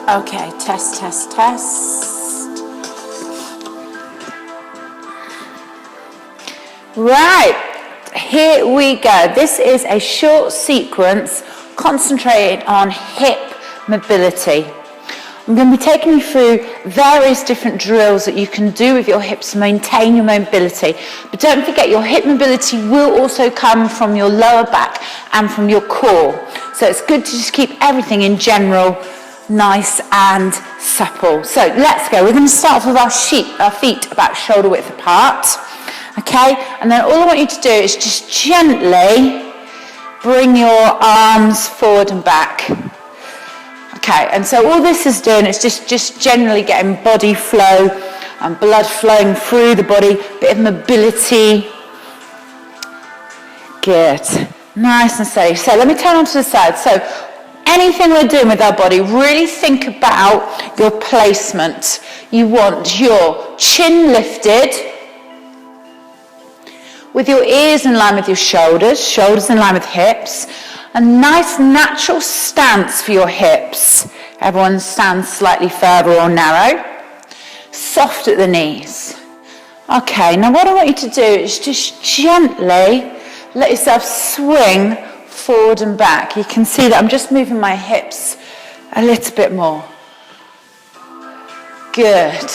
Okay, test. Right, here we go. This is a short sequence concentrated on hip mobility. I'm going to be taking you through various different drills that you can do with your hips to maintain your mobility. But don't forget, your hip mobility will also come from your lower back and from your core. So it's good to just keep everything in general nice and supple. So let's go. We're going to start with our feet about shoulder width apart. Okay, and then all I want you to do is just gently bring your arms forward and back. Okay, and so all this is doing is just generally getting body flow and blood flowing through the body, bit of mobility. Good, nice and steady. So let me turn onto the side. So anything we're doing with our body, really think about your placement. You want your chin lifted, with your ears in line with your shoulders in line with hips. A nice natural stance for your hips. Everyone stands slightly further or narrow. Soft at the knees. Okay, now what I want you to do is just gently let yourself swing forward and back. You can see that I'm just moving my hips a little bit more. Good.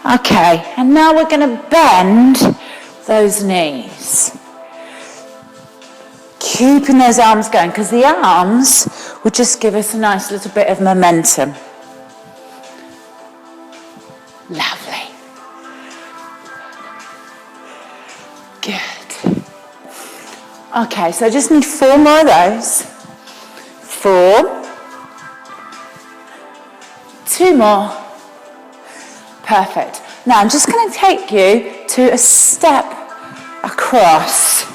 Okay, and now we're going to bend those knees. Keeping those arms going, because the arms will just give us a nice little bit of momentum. Lovely. Good. Okay, so I just need 4 more of those. 4. 2 more. Perfect. Now I'm just going to take you to a step across.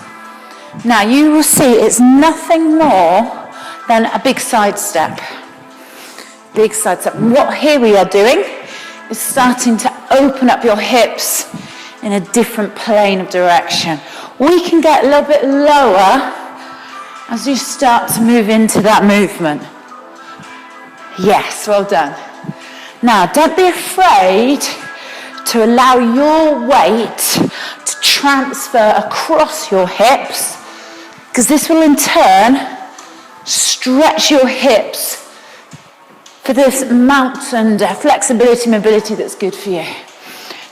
Now you will see it's nothing more than a big side step. Big side step. And what here we are doing is starting to open up your hips in a different plane of direction. We can get a little bit lower as you start to move into that movement. Yes, well done. Now don't be afraid to allow your weight to transfer across your hips, because this will in turn stretch your hips for this mountain flexibility, mobility that's good for you.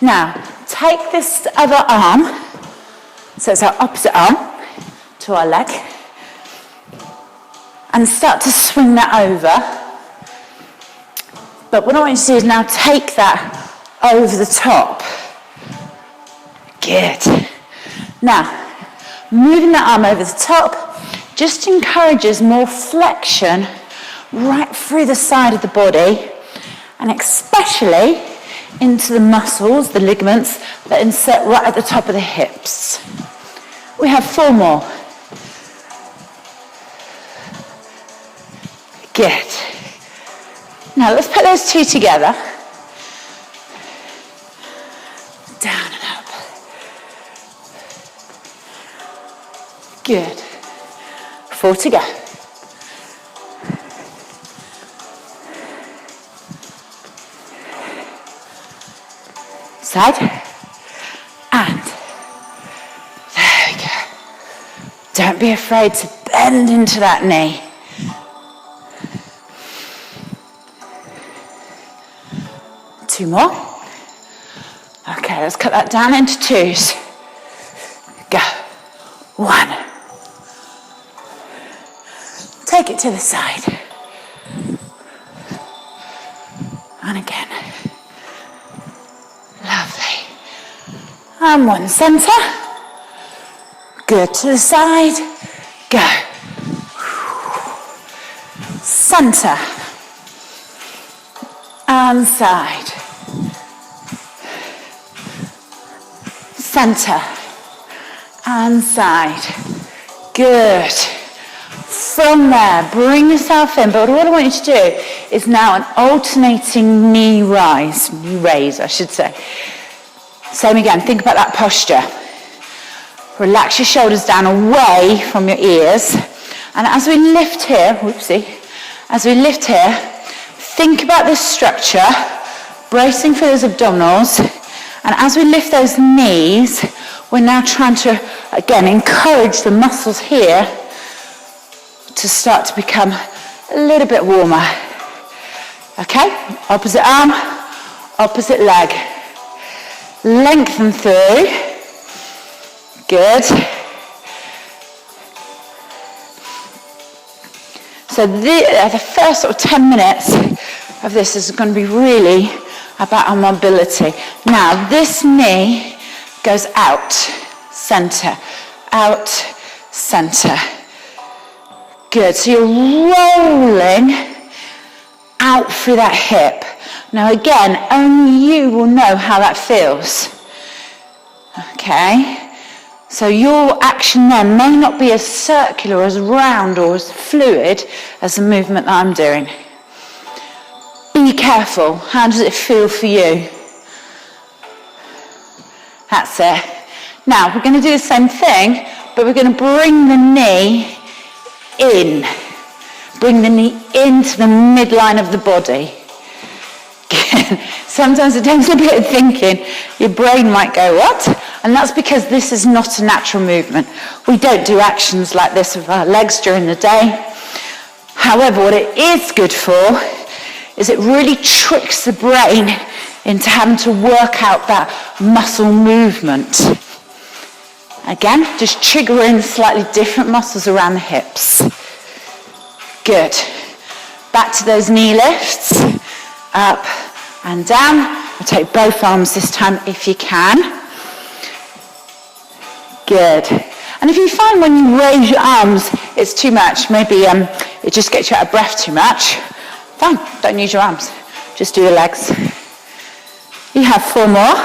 Now, take this other arm, so it's our opposite arm to our leg, and start to swing that over. But what I want you to do is now take that over the top. Good. Now, moving that arm over the top just encourages more flexion right through the side of the body, and especially into the muscles, the ligaments that insert right at the top of the hips. We have 4 more. Good. Now let's put those 2 together. Down and up. Good. 4 to go. Side. And there we go. Don't be afraid to bend into that knee. Two more. Okay, let's cut that down into 2s. Go. 1. Take it to the side. And again. Lovely. And 1 center. Good, to the side. Go. Center. And side. Center and side. Good. From there, bring yourself in. But what I want you to do is now an alternating knee raise, I should say. Same again, think about that posture. Relax your shoulders down away from your ears. And as we lift here, as we lift here, think about this structure, bracing for those abdominals, and as we lift those knees, we're now trying to, again, encourage the muscles here to start to become a little bit warmer. Okay, opposite arm, opposite leg. Lengthen through. Good. So the first sort of 10 minutes of this is going to be really about our mobility. Now, this knee goes out, center, out, center. Good, so you're rolling out through that hip. Now again, only you will know how that feels. Okay, so your action then may not be as circular, as round, or as fluid as the movement that I'm doing. Be careful, how does it feel for you? That's it. Now, we're going to do the same thing, but we're going to bring the knee in. Bring the knee into the midline of the body. Sometimes it takes a bit of thinking. Your brain might go, what? And that's because this is not a natural movement. We don't do actions like this with our legs during the day. However, what it is good for is it really tricks the brain into having to work out that muscle movement. Again, just triggering slightly different muscles around the hips. Good. Back to those knee lifts. Up and down. I'll take both arms this time if you can. Good. And if you find when you raise your arms it's too much, maybe it just gets you out of breath too much, fine, don't use your arms. Just do the legs. You have 4 more.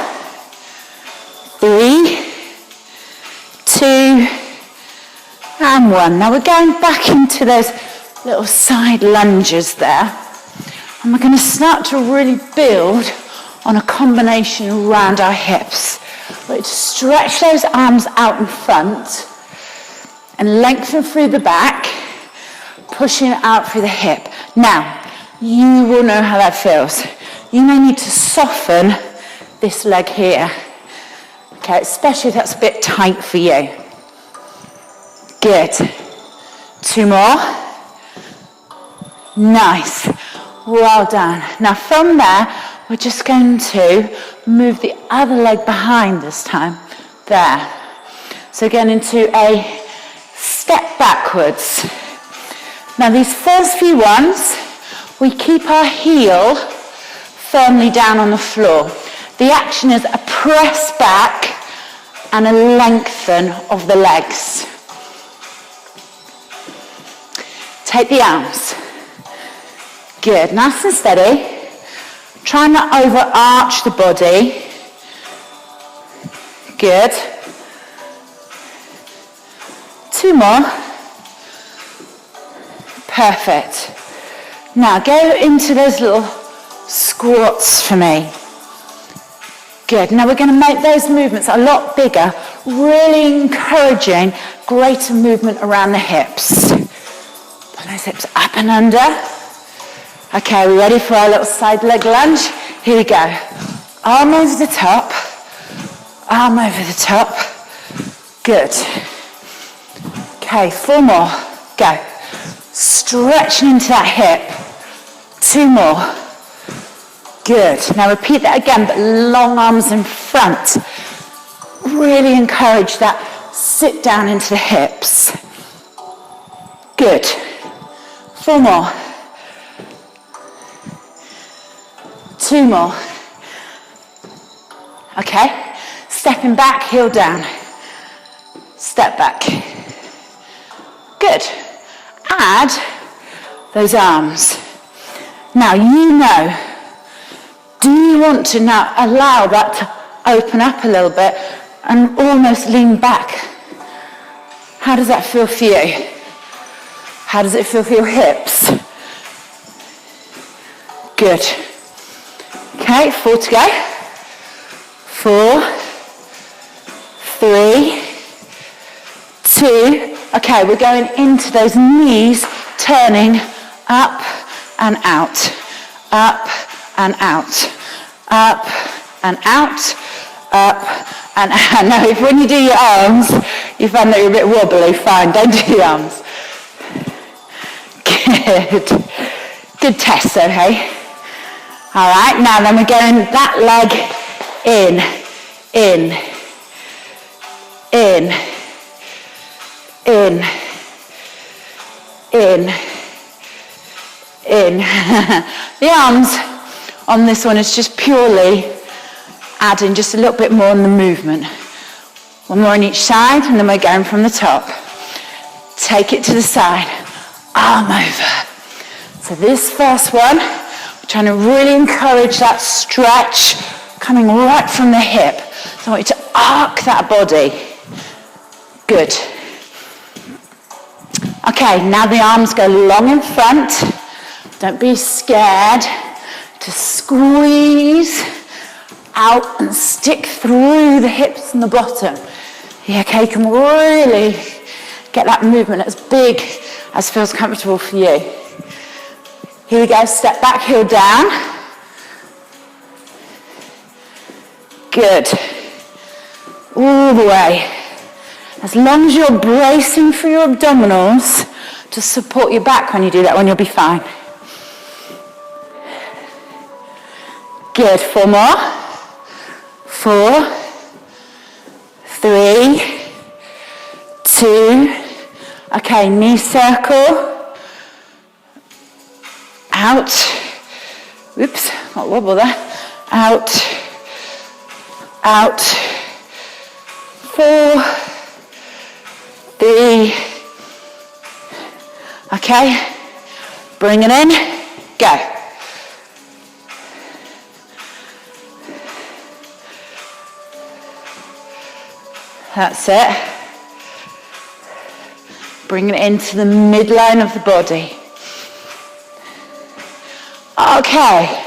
3, 2, and 1. Now we're going back into those little side lunges there. And we're going to start to really build on a combination around our hips. We're going to stretch those arms out in front and lengthen through the back, pushing it out through the hip. Now, you will know how that feels. You may need to soften this leg here. Okay, especially if that's a bit tight for you. Good. 2 more. Nice. Well done. Now from there, we're just going to move the other leg behind this time. There. So again into a step backwards. Now these first few ones, we keep our heel firmly down on the floor. The action is a press back and a lengthen of the legs. Take the arms. Good, nice and steady. Try not to overarch the body. Good. 2 more. Perfect. Now go into those little squats for me. Good. Now we're going to make those movements a lot bigger, really encouraging greater movement around the hips. Pull those hips up and under. Okay, we're ready for our little side leg lunge. Here we go. Arm over the top. Arm over the top. Good. Okay, 4 more. Go. Stretching into that hip. 2 more. Good. Now repeat that again, but long arms in front. Really encourage that sit down into the hips. Good. 4 more. 2 more. Okay, stepping back, heel down. Step back. Good. Add those arms. Now you know, do you want to now allow that to open up a little bit and almost lean back? How does that feel for you? How does it feel for your hips? Good. Okay, 4 to go. 4, 3, 2. Okay, we're going into those knees, turning up and out. up and out, up and out, up and out. Now, if when you do your arms, you find that you're a bit wobbly, fine, don't do your arms. Good. Good test, okay? All right, now then we're going that leg in, in, in, in, in, in. The arms on this one is just purely adding just a little bit more on the movement. One more on each side, and then we're going from the top. Take it to the side, arm over. So this first one, we're trying to really encourage that stretch coming right from the hip. So I want you to arc that body. Good. Okay, now the arms go long in front. Don't be scared to squeeze out and stick through the hips and the bottom. Yeah, okay, you can really get that movement as big as feels comfortable for you. Here we go, step back, heel down. Good. All the way. As long as you're bracing for your abdominals to support your back when you do that one, you'll be fine. Good, 4 more. 4, 3, 2. Okay, knee circle. Out. Whoops, got a wobble there. Out. Out. 4, 3. Okay, bring it in. Go. That's it. Bring it into the midline of the body. Okay,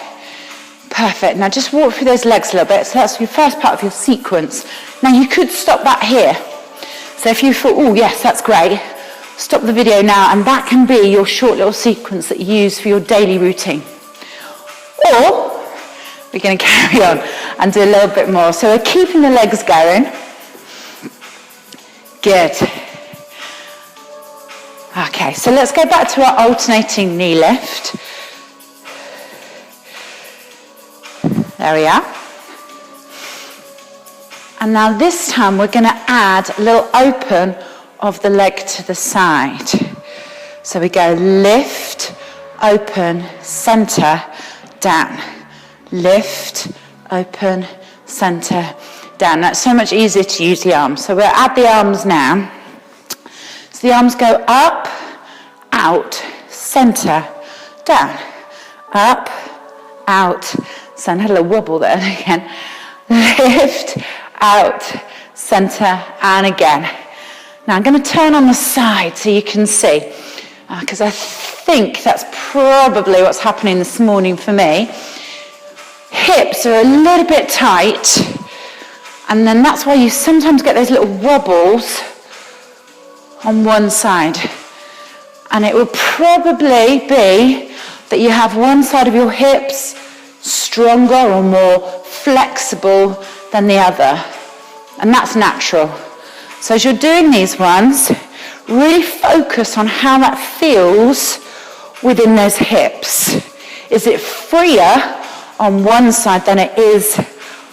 perfect. Now just walk through those legs a little bit. So that's your first part of your sequence. Now you could stop that here. So if you thought, oh yes, that's great, stop the video now, and that can be your short little sequence that you use for your daily routine. Or we're going to carry on and do a little bit more. So we're keeping the legs going. Good. Okay, so let's go back to our alternating knee lift. There we are. And now this time we're going to add a little open of the leg to the side. So we go lift, open, center, down. Lift, open, center, down. That's so much easier to use the arms. So we'll add the arms now. So the arms go up, out, center, down. Up, out, center. Had a little wobble there again. Lift, out, center, and again. Now I'm going to turn on the side so you can see, because I think that's probably what's happening this morning for me. Hips are a little bit tight, and then that's why you sometimes get those little wobbles on one side. And it will probably be that you have one side of your hips stronger or more flexible than the other. And that's natural. So as you're doing these ones, really focus on how that feels within those hips. Is it freer on one side than it is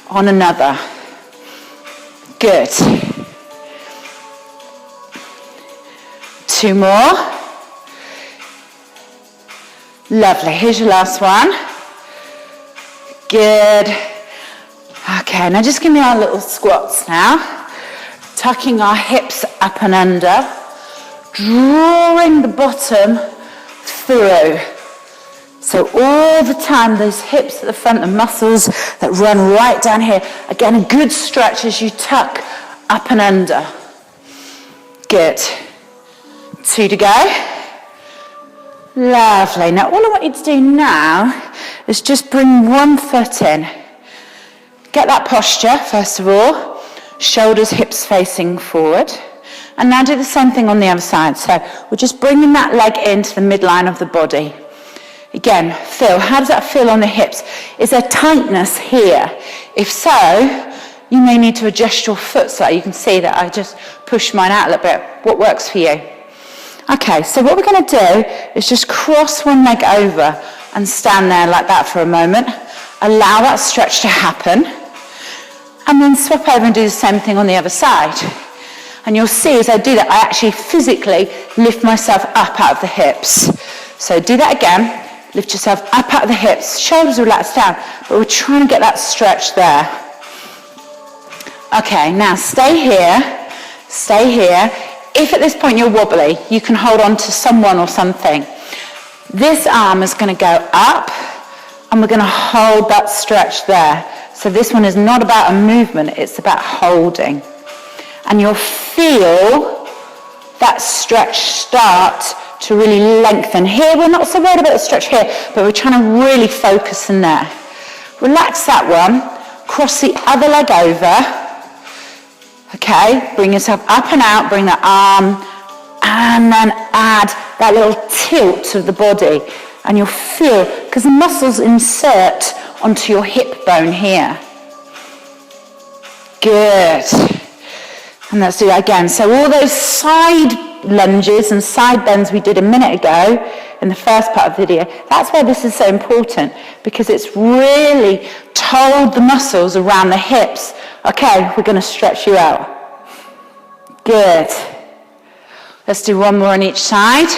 on another? Good. 2 more. Lovely. Here's your last one. Good. Okay, now just give me our little squats now. Tucking our hips up and under. Drawing the bottom through. So all the time, those hips at the front, the muscles that run right down here. Again, a good stretch as you tuck up and under. Good. 2 to go. Lovely. Now, all I want you to do now is just bring one foot in. Get that posture, first of all. Shoulders, hips facing forward. And now do the same thing on the other side. So we're just bringing that leg into the midline of the body. Again, feel. How does that feel on the hips? Is there tightness here? If so, you may need to adjust your foot so you can see that I just pushed mine out a little bit. What works for you? Okay, so what we're going to do is just cross one leg over and stand there like that for a moment. Allow that stretch to happen. And then swap over and do the same thing on the other side. And you'll see as I do that, I actually physically lift myself up out of the hips. So do that again. Lift yourself up out of the hips. Shoulders relax down. But we're trying to get that stretch there. Okay, now stay here. Stay here. If at this point you're wobbly, you can hold on to someone or something. This arm is going to go up, and we're going to hold that stretch there. So this one is not about a movement, it's about holding. And you'll feel that stretch start to really lengthen. Here, we're not so worried about the stretch here, but we're trying to really focus in there. Relax that one. Cross the other leg over. Okay, bring yourself up and out, bring the arm, and then add that little tilt of the body. And you'll feel, because the muscles insert onto your hip bone here. Good. And let's do that again. So all those side lunges and side bends we did a minute ago in the first part of the video, that's why this is so important, because it's really told the muscles around the hips, okay, we're going to stretch you out. Good. Let's do one more on each side.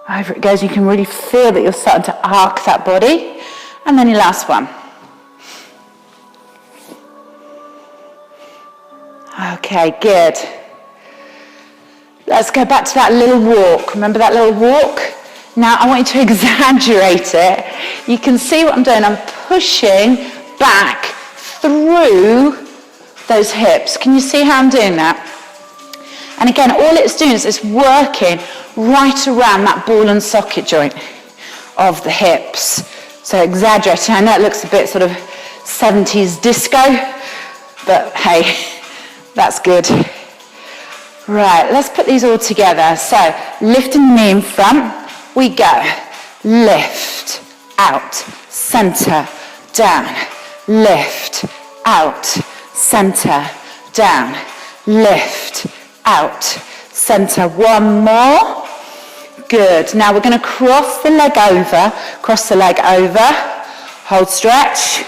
Over it goes. You can really feel that you're starting to arc that body. And then your last one. Okay, good. Let's go back to that little walk. Remember that little walk? Now I want you to exaggerate it. You can see what I'm doing. I'm pushing back through those hips. Can you see how I'm doing that? And again, all it's doing is it's working right around that ball and socket joint of the hips. So exaggerating. I know it looks a bit sort of 70s disco, but hey, that's good. Right, let's put these all together. So lifting the knee in front, we go. Lift, out, center, down. Lift, out, center, down. Lift, out, center. One more. Good. Now we're going to cross the leg over. Cross the leg over. Hold stretch.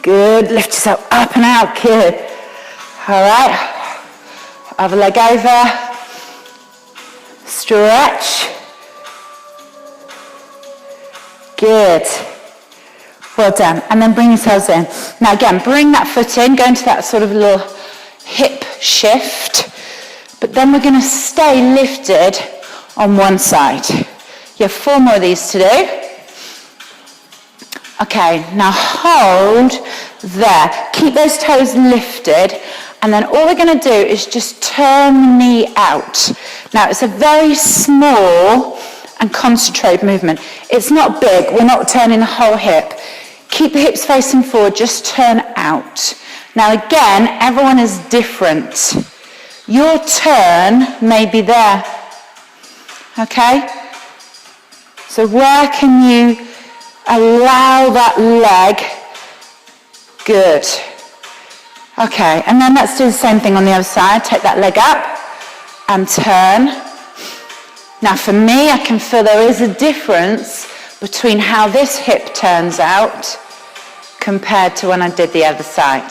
Good. Lift yourself up and out. Good. All right. Other leg over. Stretch. Good. Well done. And then bring yourselves in. Now again, bring that foot in. Go into that sort of little hip shift. But then we're going to stay lifted on one side. You have 4 more of these to do. Okay, now hold there. Keep those toes lifted. And then all we're going to do is just turn the knee out. Now, it's a very small and concentrated movement. It's not big. We're not turning the whole hip. Keep the hips facing forward. Just turn out. Now, again, everyone is different. Your turn may be there. Okay? So where can you allow that leg? Good. Okay, and then let's do the same thing on the other side. Take that leg up and turn. Now for me, I can feel there is a difference between how this hip turns out compared to when I did the other side.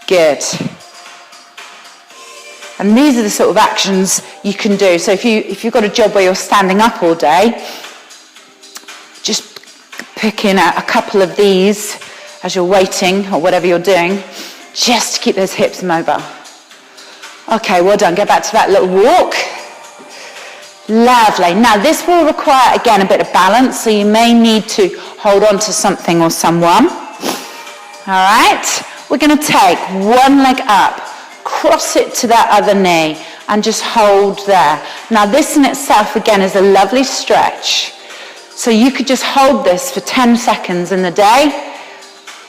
Good. And these are the sort of actions you can do. So if you've got a job where you're standing up all day, just pick in a couple of these as you're waiting or whatever you're doing, just to keep those hips mobile. Okay, well done. Go back to that little walk. Lovely. Now this will require, again, a bit of balance, so you may need to hold on to something or someone. All right. We're going to take one leg up, cross it to that other knee, and just hold there. Now this in itself, again, is a lovely stretch. So you could just hold this for 10 seconds in the day,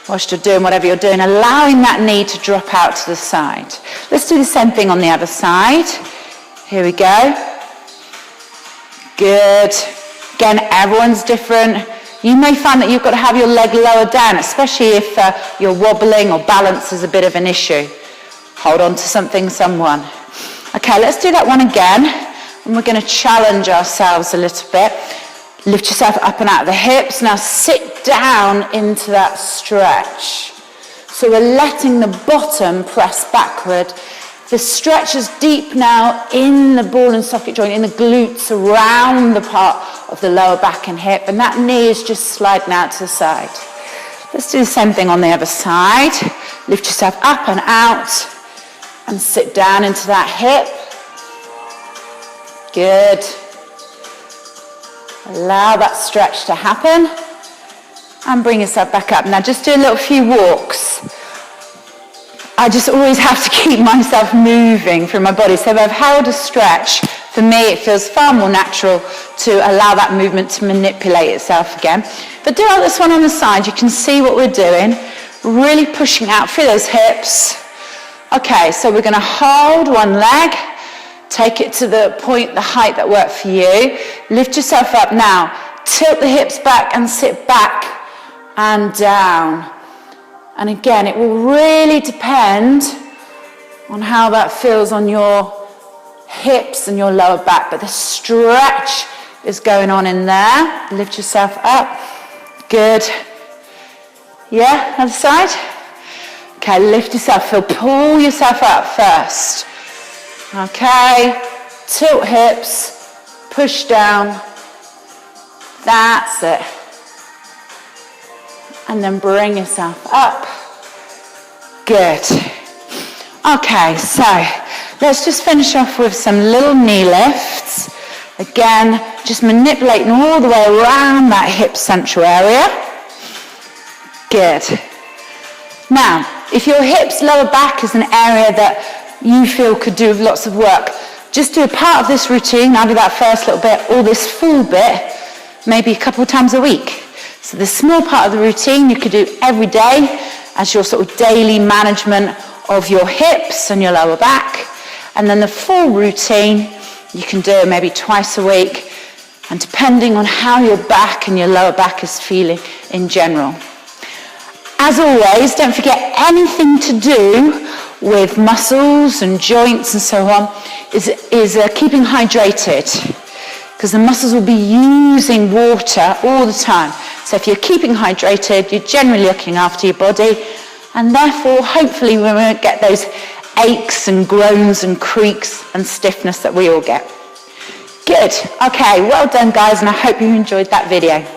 whilst you're doing whatever you're doing, allowing that knee to drop out to the side. Let's do the same thing on the other side. Here we go. Good. Again, everyone's different. You may find that you've got to have your leg lower down, especially if you're wobbling or balance is a bit of an issue. Hold on to something, someone. Okay, let's do that one again. And we're going to challenge ourselves a little bit. Lift yourself up and out of the hips. Now sit down into that stretch. So we're letting the bottom press backward. The stretch is deep now in the ball and socket joint, in the glutes, around the part of the lower back and hip. And that knee is just sliding out to the side. Let's do the same thing on the other side. Lift yourself up and out and sit down into that hip. Good. Allow that stretch to happen and bring yourself back up. Now just do a little few walks. I just always have to keep myself moving through my body. So if I've held a stretch, for me it feels far more natural to allow that movement to manipulate itself again. But do like this one on the side. You can see what we're doing. Really pushing out through those hips. Okay, so we're going to hold one leg. Take it to the point, the height that worked for you. Lift yourself up now. Tilt the hips back and sit back and down. And again, it will really depend on how that feels on your hips and your lower back. But the stretch is going on in there. Lift yourself up. Good. Yeah, other side. Okay, lift yourself. Pull yourself up first. Okay, tilt hips, push down, that's it. And then bring yourself up. Good. Okay, so let's just finish off with some little knee lifts. Again, just manipulating all the way around that hip central area. Good. Now, if your hips lower back is an area that you feel could do with lots of work, just do a part of this routine, either that first little bit or this full bit, maybe a couple of times a week. So the small part of the routine you could do every day as your sort of daily management of your hips and your lower back. And then the full routine you can do maybe twice a week, and depending on how your back and your lower back is feeling in general. As always, don't forget anything to do with muscles and joints and so on is keeping hydrated, because the muscles will be using water all the time. So if you're keeping hydrated, you're generally looking after your body, and therefore hopefully we won't get those aches and groans and creaks and stiffness that we all get. Good. Okay, well done guys, and I hope you enjoyed that video.